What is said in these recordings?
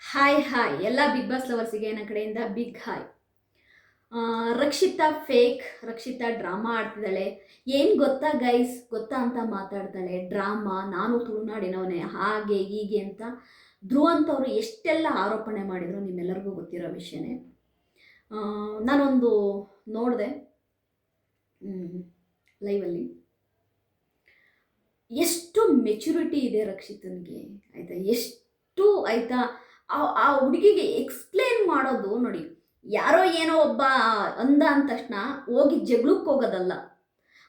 Hi ಎಲ್ಲ big boss ಲವರ್ಸಿಗೆ ನನ್ನ ಕಡೆಯಿಂದ big hi. Rakshita fake, Rakshita drama ಆಡ್ತಿದ್ದಾಳೆ. ಏನು ಗೊತ್ತಾ ಗೈಸ್, ಗೊತ್ತಾ ಅಂತ ಮಾತಾಡ್ತಾಳೆ. ಡ್ರಾಮಾ, ನಾನು ತುಳುನಾಡಿನವನೇ, ಹಾಗೆ ಹೀಗೆ ಅಂತ ಧ್ರುವಂತವರು ಎಷ್ಟೆಲ್ಲ ಆರೋಪಣೆ ಮಾಡಿದ್ರು ನಿಮ್ಮೆಲ್ಲರಿಗೂ ಗೊತ್ತಿರೋ ವಿಷಯನೇ. ನಾನೊಂದು ನೋಡಿದೆ ಲೈವಲ್ಲಿ. ಎಷ್ಟು ಮೆಚುರಿಟಿ ಇದೆ ರಕ್ಷಿತನಿಗೆ, ಆಯಿತಾ? ಎಷ್ಟು ಆಯಿತಾ ಆ ಹುಡುಗಿಗೆ ಎಕ್ಸ್ಪ್ಲೇನ್ ಮಾಡೋದು ನೋಡಿ. ಯಾರೋ ಏನೋ ಒಬ್ಬ ಅಂದ ಅಂದ ತಕ್ಷಣ ಹೋಗಿ ಜಗಳಕ್ಕೆ ಹೋಗೋದಲ್ಲ,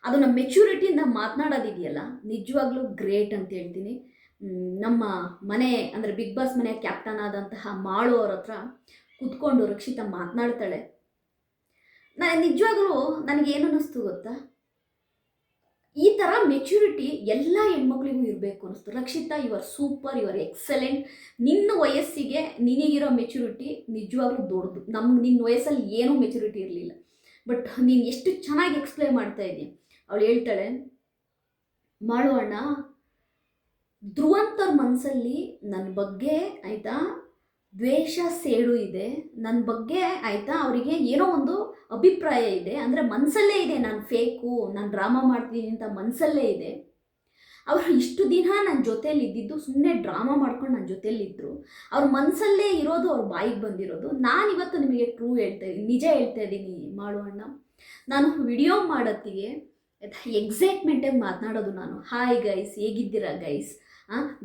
ಅದನ್ನು ಮೆಚುರಿಟಿಯಿಂದ ಮಾತನಾಡೋದಿದೆಯಲ್ಲ, ನಿಜವಾಗ್ಲೂ ಗ್ರೇಟ್ ಅಂತ ಹೇಳ್ತೀನಿ. ನಮ್ಮ ಮನೆ ಅಂದರೆ ಬಿಗ್ ಬಾಸ್ ಮನೆಯ ಕ್ಯಾಪ್ಟನ್ ಆದಂತಹ ಮಾಳು ಅವ್ರ ಹತ್ರ ಕೂತ್ಕೊಂಡು ರಕ್ಷಿತಾ ಮಾತನಾಡ್ತಾಳೆ. ನಿಜವಾಗ್ಲೂ ನನಗೇನು ಅನ್ನಿಸ್ತು ಗೊತ್ತಾ, ಈ ಥರ ಮೆಚುರಿಟಿ ಎಲ್ಲ ಹೆಣ್ಮಕ್ಳಿಗೂ ಇರಬೇಕು ಅನ್ನಿಸ್ತು. Rakshita, you are super, you are excellent. ನಿನ್ನ ವಯಸ್ಸಿಗೆ ನಿನಗಿರೋ ಮೆಚುರಿಟಿ ನಿಜವಾಗ್ಲೂ ದೊಡ್ಡದು. ನಿನ್ನ ವಯಸ್ಸಲ್ಲಿ ಏನೂ ಮೆಚುರಿಟಿ ಇರಲಿಲ್ಲ, ಬಟ್ ನೀನು ಎಷ್ಟು ಚೆನ್ನಾಗಿ ಎಕ್ಸ್ಪ್ಲೇನ್ ಮಾಡ್ತಾ ಇದ್ದೀನಿ. ಅವಳು ಹೇಳ್ತಾಳೆ, ಮಾಡು ಅಣ್ಣ, ಧ್ರುವಂತವ್ರ ಮನಸ್ಸಲ್ಲಿ ನನ್ನ ಬಗ್ಗೆ ಆಯಿತಾ ದ್ವೇಷ ಸೇಡು ಇದೆ, ನನ್ನ ಬಗ್ಗೆ ಆಯಿತಾ ಅವರಿಗೆ ಏನೋ ಒಂದು ಅಭಿಪ್ರಾಯ ಇದೆ, ಅಂದರೆ ಮನಸ್ಸಲ್ಲೇ ಇದೆ, ನಾನು ಫೇಕು, ನಾನು ಡ್ರಾಮಾ ಮಾಡ್ತೀನಿ ಅಂತ ಮನಸ್ಸಲ್ಲೇ ಇದೆ. ಅವರು ಇಷ್ಟು ದಿನ ನನ್ನ ಜೊತೇಲಿ ಇದ್ದಿದ್ದು ಸುಮ್ಮನೆ ಡ್ರಾಮಾ ಮಾಡ್ಕೊಂಡು ನನ್ನ ಜೊತೇಲಿದ್ದರು. ಅವ್ರ ಮನಸ್ಸಲ್ಲೇ ಇರೋದು ಅವ್ರ ಬಾಯಿಗೆ ಬಂದಿರೋದು. ನಾನಿವತ್ತು ನಿಮಗೆ ಟ್ರೂ ಹೇಳ್ತಾ ಇದ್ದೀನಿ, ನಿಜ ಹೇಳ್ತಾ ಇದ್ದೀನಿ ಮಾಡು ಅಣ್ಣ. ನಾನು ವಿಡಿಯೋ ಮಾಡೋತ್ತಿಗೆ ಎಕ್ಸೈಟ್ಮೆಂಟಾಗಿ ಮಾತನಾಡೋದು. ನಾನು ಹಾಯ್ ಗೈಸ್, ಹೇಗಿದ್ದೀರಾ ಗೈಸ್,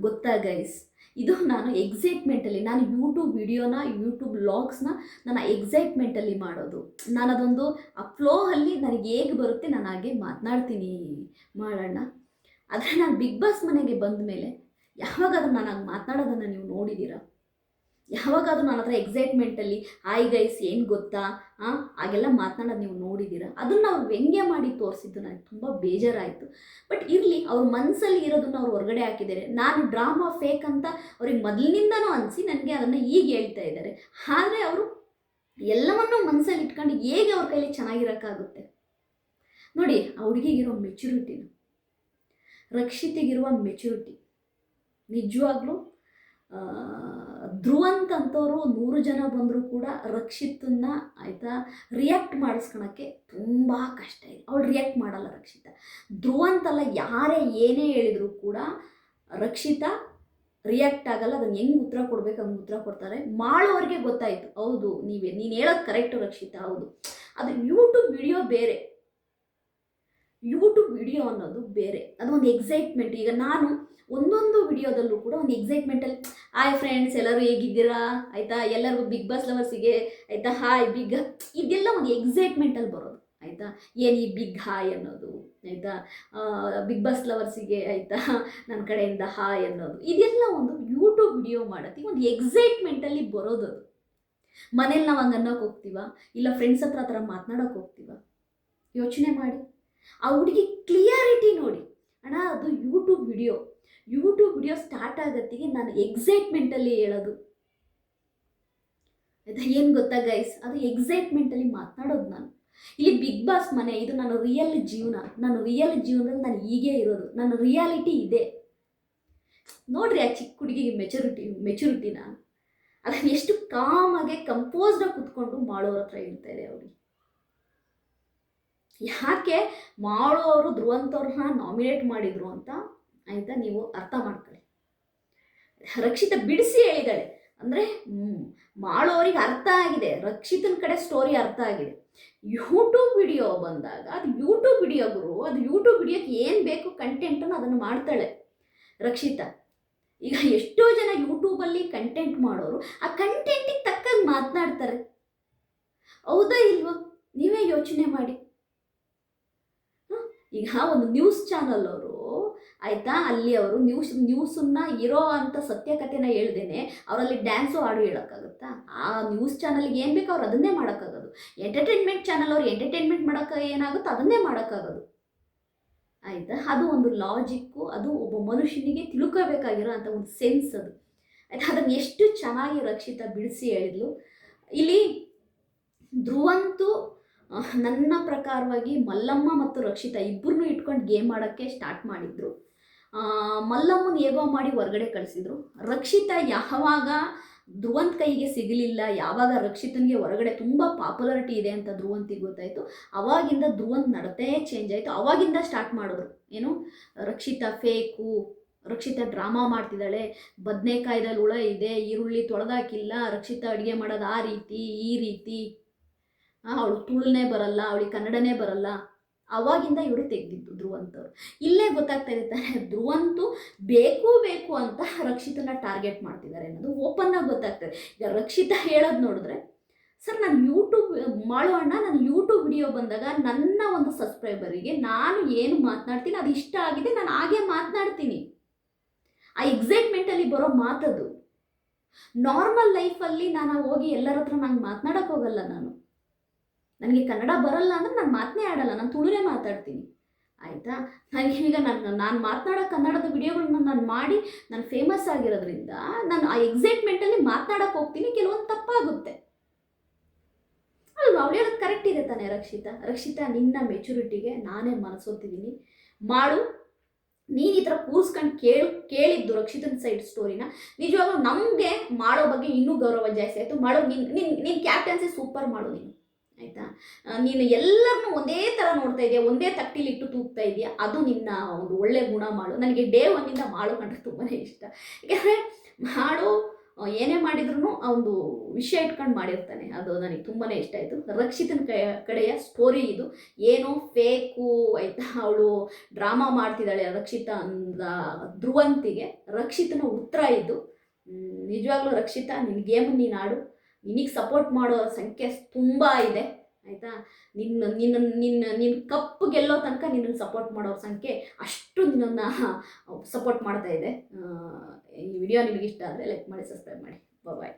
ಗೊತ್ತಾ ಗೈಸ್, ಇದು ನಾನು ಎಕ್ಸೈಟ್ಮೆಂಟಲ್ಲಿ, ನಾನು ಯೂಟ್ಯೂಬ್ ವಿಡಿಯೋನ, ಯೂಟ್ಯೂಬ್ ವ್ಲಾಗ್ಸ್ನ ನಾನು ಎಕ್ಸೈಟ್ಮೆಂಟಲ್ಲಿ ಮಾಡೋದು. ನಾನು ಅದೊಂದು ಆ ಫ್ಲೋ ಅಲ್ಲಿ ನನಗೆ ಹೇಗೆ ಬರುತ್ತೆ ನಾನು ಹಾಗೆ ಮಾತನಾಡ್ತೀನಿ ಮಾಡೋಣ. ಆದರೆ ನಾನು ಬಿಗ್ ಬಾಸ್ ಮನೆಗೆ ಬಂದ ಮೇಲೆ ಯಾವಾಗಾದ್ರೂ ನಾನು ಹಂಗೆ ಮಾತನಾಡೋದನ್ನು ನೀವು ನೋಡಿದ್ದೀರಾ? ಯಾವಾಗಾದ್ರೂ ನನ್ನ ಹತ್ರ ಎಕ್ಸೈಟ್ಮೆಂಟಲ್ಲಿ ಹಾಯ್ ಗೈಸ್ ಏನು ಗೊತ್ತಾ ಹಾಗೆಲ್ಲ ಮಾತನಾಡೋದು ನೀವು ನೋಡಿದ್ದೀರಾ? ಅದನ್ನು ಅವ್ರು ವ್ಯಂಗ್ಯ ಮಾಡಿ ತೋರಿಸಿದ್ದು ನನಗೆ ತುಂಬ ಬೇಜಾರಾಯಿತು. ಬಟ್ ಇರಲಿ, ಅವ್ರ ಮನಸ್ಸಲ್ಲಿ ಇರೋದನ್ನು ಅವ್ರು ಹೊರಗಡೆ ಹಾಕಿದ್ದಾರೆ. ನಾನು ಡ್ರಾಮಾ ಫೇಕ್ ಅಂತ ಅವ್ರಿಗೆ ಮೊದಲಿನಿಂದನೂ ಅನಿಸಿ ನನಗೆ ಅದನ್ನು ಈಗ ಹೇಳ್ತಾ ಇದ್ದಾರೆ. ಆದರೆ ಅವರು ಎಲ್ಲವನ್ನೂ ಮನಸ್ಸಲ್ಲಿ ಇಟ್ಕೊಂಡು ಹೇಗೆ ಅವ್ರ ಕೈಲಿ ಚೆನ್ನಾಗಿರೋಕ್ಕಾಗುತ್ತೆ? ನೋಡಿ, ಆ ಹುಡುಗಿಗಿರೋ ಮೆಚುರಿಟಿನ, ರಕ್ಷಿತೆಗಿರುವ ಮೆಚುರಿಟಿ ನಿಜವಾಗ್ಲೂ ಧ್ರುವಂತಂಥವ್ರು 100 ಜನ ಬಂದರೂ ಕೂಡ ರಕ್ಷಿತನ್ನ ಆಯಿತಾ ರಿಯಾಕ್ಟ್ ಮಾಡಿಸ್ಕೊಳಕ್ಕೆ ತುಂಬ ಕಷ್ಟ ಇದೆ. ಅವಳು ರಿಯಾಕ್ಟ್ ಮಾಡಲ್ಲ ರಕ್ಷಿತಾ. ಧ್ರುವಂತಲ್ಲ, ಯಾರೇ ಏನೇ ಹೇಳಿದ್ರು ಕೂಡ ರಕ್ಷಿತಾ ರಿಯಾಕ್ಟ್ ಆಗಲ್ಲ. ಅದನ್ನು ಹೆಂಗೆ ಉತ್ತರ ಕೊಡಬೇಕು ಹಂಗೆ ಉತ್ತರ ಕೊಡ್ತಾರೆ. ಮಾಡೋರಿಗೆ ಗೊತ್ತಾಯಿತು, ಹೌದು ನೀನು ಹೇಳೋದು ಕರೆಕ್ಟು ರಕ್ಷಿತಾ, ಹೌದು. ಅದು ಯೂಟ್ಯೂಬ್ ವಿಡಿಯೋ ಬೇರೆ, ಯೂಟ್ಯೂಬ್ ವಿಡಿಯೋ ಅನ್ನೋದು ಬೇರೆ, ಅದು ಒಂದು ಎಕ್ಸೈಟ್ಮೆಂಟ್. ಈಗ ನಾನು ಒಂದೊಂದು ವಿಡಿಯೋದಲ್ಲೂ ಕೂಡ ಒಂದು ಎಕ್ಸೈಟ್ಮೆಂಟಲ್ಲಿ ಹಾಯ್ ಫ್ರೆಂಡ್ಸ್ ಎಲ್ಲರೂ ಹೇಗಿದ್ದೀರಾ ಆಯಿತಾ, ಎಲ್ಲರಿಗೂ ಬಿಗ್ ಬಾಸ್ ಲವರ್ಸಿಗೆ ಆಯಿತಾ ಹಾಯ್ ಬಿಗ್, ಇದೆಲ್ಲ ಒಂದು ಎಕ್ಸೈಟ್ಮೆಂಟಲ್ಲಿ ಬರೋದು ಆಯಿತಾ. ಏನು ಈ ಬಿಗ್ ಹಾಯ್ ಅನ್ನೋದು ಆಯಿತಾ, ಬಿಗ್ ಬಾಸ್ ಲವರ್ಸಿಗೆ ಆಯಿತಾ ನನ್ನ ಕಡೆಯಿಂದ ಹಾಯ್ ಅನ್ನೋದು, ಇದೆಲ್ಲ ಒಂದು ಯೂಟ್ಯೂಬ್ ವಿಡಿಯೋ ಮಾಡೋಕ್ಕೆ ಒಂದು ಎಕ್ಸೈಟ್ಮೆಂಟಲ್ಲಿ ಬರೋದು. ಅದು ಮನೇಲಿ ನಾವು ಹಂಗೆ ಅನ್ನೋಕೆ ಹೋಗ್ತೀವ, ಇಲ್ಲ ಫ್ರೆಂಡ್ಸ್ ಹತ್ರ ಆ ಥರ ಮಾತನಾಡೋಕೆ ಹೋಗ್ತೀವ? ಯೋಚನೆ ಮಾಡಿ. ಆ ಹುಡುಗಿ ಕ್ಲಿಯಾರಿಟಿ ನೋಡಿ ಅಣ್ಣ, ಅದು ಯೂಟ್ಯೂಬ್ ವಿಡಿಯೋ ಸ್ಟಾರ್ಟ್ ಆಗೋತ್ತಿಗೆ ನಾನು ಎಕ್ಸೈಟ್ಮೆಂಟಲ್ಲಿ ಹೇಳೋದು ಆಯಿತಾ. ಏನು ಗೊತ್ತಾ ಗೈಸ್, ಅದು ಎಕ್ಸೈಟ್ಮೆಂಟಲ್ಲಿ ಮಾತನಾಡೋದು. ನಾನು ಇಲ್ಲಿ ಬಿಗ್ ಬಾಸ್ ಮನೆ, ಇದು ನನ್ನ ರಿಯಲ್ ಜೀವನ, ನಾನು ರಿಯಲ್ ಜೀವನದಲ್ಲಿ ನಾನು ಹೀಗೆ ಇರೋದು, ನನ್ನ ರಿಯಾಲಿಟಿ ಇದೆ. ನೋಡ್ರಿ ಆ ಚಿಕ್ಕ ಹುಡುಗಿಗೆ ಮೆಚುರಿಟಿನ, ಅದನ್ನು ಎಷ್ಟು ಕಾಮಾಗೆ ಕಂಪೋಸ್ಡಾಗಿ ಕುತ್ಕೊಂಡು ಮಾಡೋರ ಹತ್ರ ಹೇಳ್ತಾ ಇದೆ ಅವ್ರಿಗೆ. ಯಾಕೆ ಮಾಳು ಅವರು ಧ್ರುವಂತವ್ರನ್ನ ನಾಮಿನೇಟ್ ಮಾಡಿದರು ಅಂತ ಆಯಿತಾ ನೀವು ಅರ್ಥ ಮಾಡ್ಕೊಳ್ಳಿ. ರಕ್ಷಿತಾ ಬಿಡಿಸಿ ಹೇಳಿದ್ದಾಳೆ ಅಂದರೆ ಮಾಳು ಅವ್ರಿಗೆ ಅರ್ಥ ಆಗಿದೆ, ರಕ್ಷಿತನ ಕಡೆ ಸ್ಟೋರಿ ಅರ್ಥ ಆಗಿದೆ. ಯೂಟ್ಯೂಬ್ ವಿಡಿಯೋ ಬಂದಾಗ ಅದು ಯೂಟ್ಯೂಬ್ ವಿಡಿಯೋ ಗುರು, ಅದು ಯೂಟ್ಯೂಬ್ ವಿಡಿಯೋಕ್ಕೆ ಏನು ಬೇಕು ಕಂಟೆಂಟನ್ನು ಅದನ್ನು ಮಾಡ್ತಾಳೆ ರಕ್ಷಿತಾ. ಈಗ ಎಷ್ಟೋ ಜನ ಯೂಟ್ಯೂಬಲ್ಲಿ ಕಂಟೆಂಟ್ ಮಾಡೋರು ಆ ಕಂಟೆಂಟಿಗೆ ತಕ್ಕಂಗೆ ಮಾತನಾಡ್ತಾರೆ, ಹೌದಾ ಇಲ್ವೋ? ನೀವೇ ಯೋಚನೆ ಮಾಡಿ. ಈಗ ಒಂದು ನ್ಯೂಸ್ ಚಾನಲ್ ಅವರು ಆಯಿತಾ, ಅಲ್ಲಿ ಅವರು ನ್ಯೂಸನ್ನ ಇರೋ ಅಂಥ ಸತ್ಯಕಥೆನ ಹೇಳ್ದೇನೆ ಅವರಲ್ಲಿ ಡ್ಯಾನ್ಸು ಹಾಡು ಹೇಳೋಕ್ಕಾಗುತ್ತಾ? ಆ ನ್ಯೂಸ್ ಚಾನಲ್ಗೆ ಏನು ಬೇಕೋ ಅವ್ರು ಅದನ್ನೇ ಮಾಡೋಕ್ಕಾಗೋದು. ಎಂಟರ್ಟೈನ್ಮೆಂಟ್ ಚಾನಲ್ ಅವ್ರು ಎಂಟರ್ಟೈನ್ಮೆಂಟ್ ಮಾಡೋಕ್ಕೆ ಏನಾಗುತ್ತೋ ಅದನ್ನೇ ಮಾಡೋಕ್ಕಾಗೋದು ಆಯಿತಾ. ಅದು ಒಂದು ಲಾಜಿಕ್ಕು, ಅದು ಒಬ್ಬ ಮನುಷ್ಯನಿಗೆ ತಿಳ್ಕೋಬೇಕಾಗಿರೋ ಅಂಥ ಒಂದು ಸೆನ್ಸ್ ಅದು ಆಯಿತಾ. ಅದನ್ನು ಎಷ್ಟು ಚೆನ್ನಾಗಿ ರಕ್ಷಿತಾ ಬಿಡಿಸಿ ಹೇಳಿದ್ಲು. ಇಲ್ಲಿ ಧ್ರುವಂತು ನನ್ನ ಪ್ರಕಾರವಾಗಿ ಮಲ್ಲಮ್ಮ ಮತ್ತು ರಕ್ಷಿತಾ ಇಬ್ಬರನ್ನೂ ಇಟ್ಕೊಂಡು ಗೇಮ್ ಆಡೋಕ್ಕೆ ಸ್ಟಾರ್ಟ್ ಮಾಡಿದ್ರು. ಮಲ್ಲಮ್ಮನ ಹೇಗೋ ಮಾಡಿ ಹೊರಗಡೆ ಕಳಿಸಿದ್ರು. ರಕ್ಷಿತಾ ಯಾವಾಗ ಧ್ರುವಂತ್ ಕೈಗೆ ಸಿಗಲಿಲ್ಲ, ಯಾವಾಗ ರಕ್ಷಿತನಿಗೆ ಹೊರಗಡೆ ತುಂಬ ಪಾಪ್ಯುಲಾರಿಟಿ ಇದೆ ಅಂತ ಧ್ರುವಂತಿಗೆ ಗೊತ್ತಾಯಿತು, ಅವಾಗಿಂದ ಧ್ರುವಂತ್ ನಡತೆ ಚೇಂಜ್ ಆಯಿತು. ಅವಾಗಿಂದ ಸ್ಟಾರ್ಟ್ ಮಾಡಿದ್ರು, ಏನು ರಕ್ಷಿತಾ ಫೇಕು, ರಕ್ಷಿತಾ ಡ್ರಾಮಾ ಮಾಡ್ತಿದ್ದಾಳೆ, ಬದನೆಕಾಯ್ದಲ್ಲಿ ಹುಳ ಇದೆ, ಈರುಳ್ಳಿ ತೊಳೆದಾಕಿಲ್ಲ, ರಕ್ಷಿತಾ ಅಡುಗೆ ಮಾಡೋದು ಆ ರೀತಿ ಈ ರೀತಿ, ಅವಳು ತುಳುನೇ ಬರಲ್ಲ, ಅವಳಿಗೆ ಕನ್ನಡನೇ ಬರಲ್ಲ. ಅವಾಗಿಂದ ಇವರು ತೆಗೆದಿದ್ದು ಧ್ರುವಂತ್ ಅವರು. ಇಲ್ಲೇ ಗೊತ್ತಾಗ್ತಾ ಇರುತ್ತೆ ಧ್ರುವಂತು ಬೇಕು ಅಂತ ರಕ್ಷಿತನ ಟಾರ್ಗೆಟ್ ಮಾಡ್ತಿದ್ದಾರೆ ಅನ್ನೋದು ಓಪನ್ ಆಗಿ ಗೊತ್ತಾಗ್ತದೆ. ಈಗ ರಕ್ಷಿತಾ ಹೇಳೋದು ನೋಡಿದ್ರೆ, ಸರ್ ನಾನು ಯೂಟ್ಯೂಬ್ ಮಾಡೋಣ, ನಾನು ಯೂಟ್ಯೂಬ್ ವಿಡಿಯೋ ಬಂದಾಗ ನನ್ನ ಒಂದು ಸಬ್ಸ್ಕ್ರೈಬರಿಗೆ ನಾನು ಏನು ಮಾತನಾಡ್ತೀನಿ ಅದು ಇಷ್ಟ ಆಗಿದೆ, ನಾನು ಹಾಗೆ ಮಾತನಾಡ್ತೀನಿ. ಆ ಎಕ್ಸೈಟ್ಮೆಂಟಲ್ಲಿ ಬರೋ ಮಾತದು. ನಾರ್ಮಲ್ ಲೈಫಲ್ಲಿ ನಾನು ಹೋಗಿ ಎಲ್ಲರ ಹತ್ರ ನಂಗೆ ಮಾತನಾಡೋಕೆ ಹೋಗಲ್ಲ. ನನಗೆ ಕನ್ನಡ ಬರಲ್ಲ ಅಂದರೆ ನಾನು ಮಾತನೇ ಆಡಲ್ಲ, ನಾನು ತುಳುನೇ ಮಾತಾಡ್ತೀನಿ, ಆಯಿತಾ. ನನಗೀಗ ನಾನು ಮಾತನಾಡೋ ಕನ್ನಡದ ವಿಡಿಯೋಗಳನ್ನ ನಾನು ಮಾಡಿ ನಾನು ಫೇಮಸ್ ಆಗಿರೋದ್ರಿಂದ ನಾನು ಆ ಎಕ್ಸೈಟ್ಮೆಂಟಲ್ಲಿ ಮಾತನಾಡೋಕೆ ಹೋಗ್ತೀನಿ, ಕೆಲವೊಂದು ತಪ್ಪಾಗುತ್ತೆ ಅಲ್ವಾ. ಅವಳು ಹೇಳೋದು ಕರೆಕ್ಟ್ ಇದೆ ತಾನೇ ರಕ್ಷಿತಾ ನಿನ್ನ ಮೆಚುರಿಟಿಗೆ ನಾನೇ ಮನಸೋತಿದ್ದೀನಿ, ಮಾಡು. ನೀನು ಈ ಥರ ಕೂರಿಸ್ಕೊಂಡು ಕೇಳಿದ್ದು ರಕ್ಷಿತನ ಸೈಡ್ ಸ್ಟೋರಿನ ನಿಜವಾಗ್ಲೂ ನಮಗೆ ಮಾಡೋ ಬಗ್ಗೆ ಇನ್ನೂ ಗೌರವ ಜಾಸ್ತಿ ಆಯಿತು. ಮಾಡು, ನಿನ್ನ ಕ್ಯಾಪ್ಟನ್ಸಿ ಸೂಪರ್ ಮಾಡು ನೀನು, ಆಯಿತಾ. ನೀನು ಎಲ್ಲರನ್ನೂ ಒಂದೇ ಥರ ನೋಡ್ತಾ ಇದೆಯಾ, ಒಂದೇ ತಟ್ಟಿಲಿಟ್ಟು ತೂಗ್ತಾ ಇದೆಯಾ, ಅದು ನಿನ್ನ ಒಂದು ಒಳ್ಳೆ ಗುಣ. ಮಾಡು. ನನಗೆ ಡೇ ಒನ್ನಿಂದ ಮಾಡು ಕಂಡ್ರೆ ತುಂಬಾ ಇಷ್ಟ. ಯಾಕೆಂದರೆ ಮಾಡು ಏನೇ ಮಾಡಿದ್ರು ಆ ಒಂದು ವಿಷಯ ಇಟ್ಕೊಂಡು ಮಾಡಿರ್ತಾನೆ, ಅದು ನನಗೆ ತುಂಬಾ ಇಷ್ಟ ಆಯಿತು. ರಕ್ಷಿತನ ಕಡೆಯ ಸ್ಟೋರಿ ಇದು. ಏನೋ ಫೇಕು, ಆಯಿತಾ, ಅವಳು ಡ್ರಾಮಾ ಮಾಡ್ತಿದ್ದಾಳೆ ರಕ್ಷಿತಾ ಅಂದ ಧ್ರುವಂತಿಗೆ ರಕ್ಷಿತನ ಉತ್ತರ ಇದು. ನಿಜವಾಗ್ಲೂ ರಕ್ಷಿತಾ, ನಿನ್ನ ಗೇಮನ್ನು ನೀನು ಆಡು, ನಿನಗೆ ಸಪೋರ್ಟ್ ಮಾಡೋ ಸಂಖ್ಯೆ ತುಂಬ ಇದೆ, ಆಯಿತಾ. ನಿನ್ನ ಕಪ್ಪು ಗೆಲ್ಲೋ ತನಕ ನಿನ್ನನ್ನು ಸಪೋರ್ಟ್ ಮಾಡೋ ಸಂಖ್ಯೆ ಅಷ್ಟು ನಿನ್ನನ್ನು ಸಪೋರ್ಟ್ ಮಾಡ್ತಾ ಇದೆ. ಈ ವಿಡಿಯೋ ನಿಮಗೆ ಇಷ್ಟ ಆದರೆ ಲೈಕ್ ಮಾಡಿ, ಸಬ್ಸ್ಕ್ರೈಬ್ ಮಾಡಿ. ಬಾಯ್.